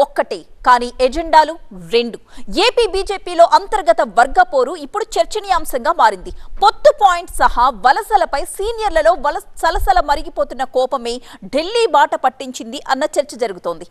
ఒక్కటే కానీ ఎజెండాలు రెండు. ఏపీ బీజేపీలో అంతర్గత వర్గ పోరు ఇప్పుడు చర్చనీయాంశంగా మారింది. పొత్తు పాయింట్ సహా వలసలపై సీనియర్లలో సలసల మరిగిపోతున్న కోపమే ఢిల్లీ బాట పట్టించింది అన్న చర్చ జరుగుతోంది.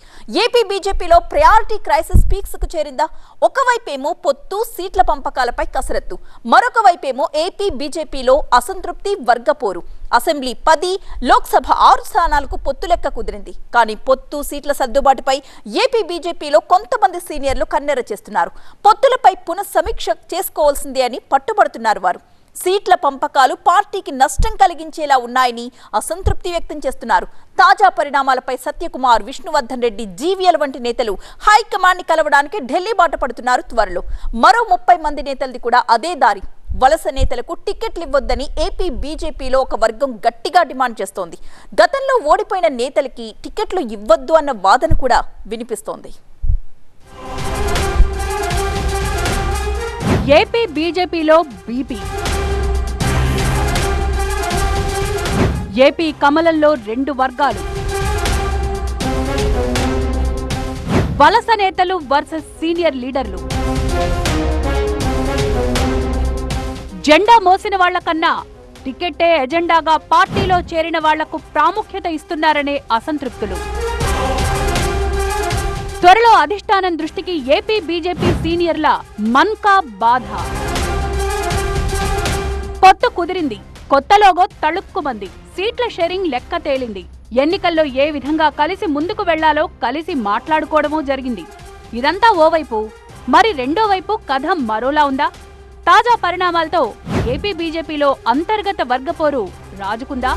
ఏపీ బీజేపీలో ప్రయారిటీ క్రైసిస్ పీక్స్ కు చేరిందా? ఒకవైపేమో పొత్తు సీట్ల పంపకాలపై కసరత్తు, మరొక వైపేమో ఏపీ బీజేపీలో అసంతృప్తి వర్గ పోరు. అసెంబ్లీ 10, లోక్సభ 6 స్థానాలకు పొత్తు లెక్క కుదిరింది. కానీ పొత్తు సీట్ల సర్దుబాటుపై ఏపీ బీజేపీలో కొంతమంది సీనియర్లు కన్నెర చేస్తున్నారు. పొత్తులపై పునఃసమీక్ష చేసుకోవాల్సిందే అని పట్టుబడుతున్నారు వారు. సీట్ల పంపకాలు పార్టీకి నష్టం కలిగించేలా ఉన్నాయని అసంతృప్తి వ్యక్తం చేస్తున్నారు. తాజా పరిణామాలపై సత్యకుమార్, విష్ణువర్ధన్ రెడ్డి, జీవీఎల్ వంటి నేతలు హైకమాండ్ ని కలవడానికి ఢిల్లీ బాట పడుతున్నారు. త్వరలో మరో 30 మంది నేతలది కూడా అదే దారి. వలస నేతలకు టికెట్లు ఇవ్వొద్దని ఏపీ బీజేపీలో ఒక వర్గం గట్టిగా డిమాండ్ చేస్తోంది. గతంలో ఓడిపోయిన నేతలకి టికెట్లు ఇవ్వొద్దు అన్న వాదన కూడా వినిపిస్తోంది. ఏపీ బీజేపీలో బీపీ. ఏపీ కమలంలో 2 వర్గాలు. వలస నేతలు వర్సెస్ సీనియర్ లీడర్లు. జెండా మోసిన వాళ్లకన్నా టికెట్టే ఎజెండాగా పార్టీలో చేరిన వాళ్లకు ప్రాముఖ్యత ఇస్తున్నారనే అసంతృప్తులు. త్వరలో అధిష్టానం దృష్టికి ఏపీ బీజేపీ సీనియర్ల మన్కా బాధ. పొత్తు కుదిరింది, కొత్త లోగో తళుక్కుమంది, సీట్ల షేరింగ్ లెక్క తేలింది. ఎన్నికల్లో ఏ విధంగా కలిసి ముందుకు వెళ్లాలో కలిసి మాట్లాడుకోవడమూ జరిగింది. ఇదంతా ఓవైపు, మరి రెండో వైపు కథ మరోలా ఉందా? తాజా పరిణామాలతో ఏపీ బీజేపీలో అంతర్గత వర్గపోరు రాజుకుందా?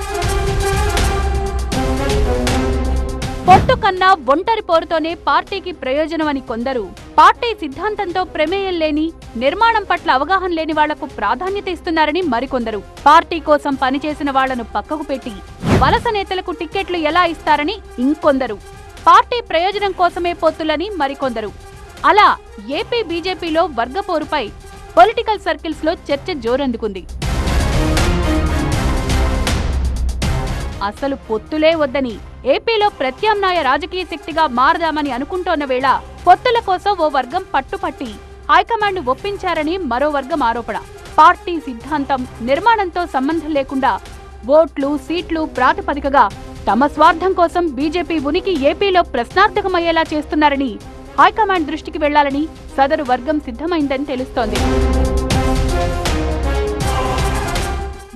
పొత్తు కన్నా ఒంటరి పోరుతోనే పార్టీకి ప్రయోజనమని కొందరు, పార్టీ సిద్ధాంతంతో ప్రమేయం లేని, నిర్మాణం పట్ల అవగాహన లేని వాళ్లకు ప్రాధాన్యత ఇస్తున్నారని మరికొందరు, పార్టీ కోసం పనిచేసిన వాళ్లను పక్కకు పెట్టి వలస నేతలకు టిక్కెట్లు ఎలా ఇస్తారని ఇంకొందరు, పార్టీ ప్రయోజనం కోసమే పొత్తులని మరికొందరు. అలా ఏపీ బీజేపీలో వర్గపోరుపై పొలిటికల్ సర్కిల్స్ లో చర్చ జోరందుకుంది. అసలు పొత్తులే వద్దని ఏపీలో ప్రత్యామ్నాయ రాజకీయ శక్తిగా మారదామని అనుకుంటోన్న వేళ పొత్తుల కోసం ఓ వర్గం పట్టుపట్టి హైకమాండ్ ఒప్పించారని మరో వర్గం ఆరోపణ. పార్టీ సిద్ధాంతం, నిర్మాణంతో సంబంధం లేకుండా ఓట్లు, సీట్లు ప్రాతిపదికగా తమ స్వార్థం కోసం బీజేపీ ఉనికి ఏపీలో ప్రశ్నార్థకమయ్యేలా చేస్తున్నారని, హైకమాండ్ దృష్టికి వెళ్లాలని సదరు వర్గం సిద్ధమైందని తెలుస్తోంది.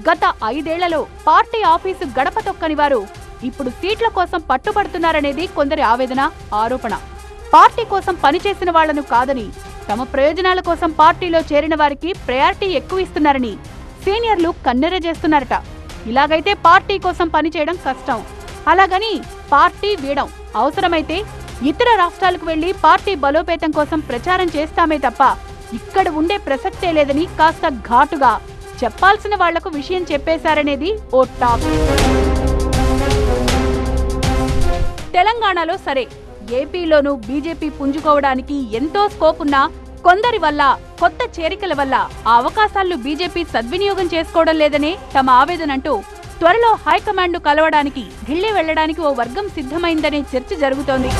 గత 5 ఏళ్లలో పార్టీ ఆఫీసు గడప తొక్కని వారు ఇప్పుడు సీట్ల కోసం పట్టుబడుతున్నారనేది కొందరి ఆవేదన, ఆరోపణ. పార్టీ కోసం పనిచేసిన వాళ్లను కాదని, తమ ప్రయోజనాల కోసం పార్టీలో చేరిన వారికి ప్రయారిటీ ఎక్కువ ఇస్తున్నారని సీనియర్లు కన్నెర చేస్తున్నారట. ఇలాగైతే పార్టీ కోసం పనిచేయడం కష్టం. అలాగని పార్టీ వీడం, అవసరమైతే ఇతర రాష్ట్రాలకు వెళ్లి పార్టీ బలోపేతం కోసం ప్రచారం చేస్తామే తప్ప ఇక్కడ ఉండే ప్రసక్తే లేదని కాస్త ఘాటుగా చెప్పాల్సిన వాళ్లకు విషయం చెప్పేశారనేది ఓ టాక్. తెలంగాణలో సరే, ఏపీలోనూ బీజేపీ పుంజుకోవడానికి ఎంతో స్కోప్ ఉన్నా కొందరి వల్ల, కొత్త చేరికల వల్ల ఆ అవకాశాలను బీజేపీ సద్వినియోగం చేసుకోవడం లేదనే తమ ఆవేదనంటూ త్వరలో హైకమాండ్ కలవడానికి ఢిల్లీ వెళ్లడానికి ఓ వర్గం సిద్ధమైందనే చర్చ జరుగుతోంది.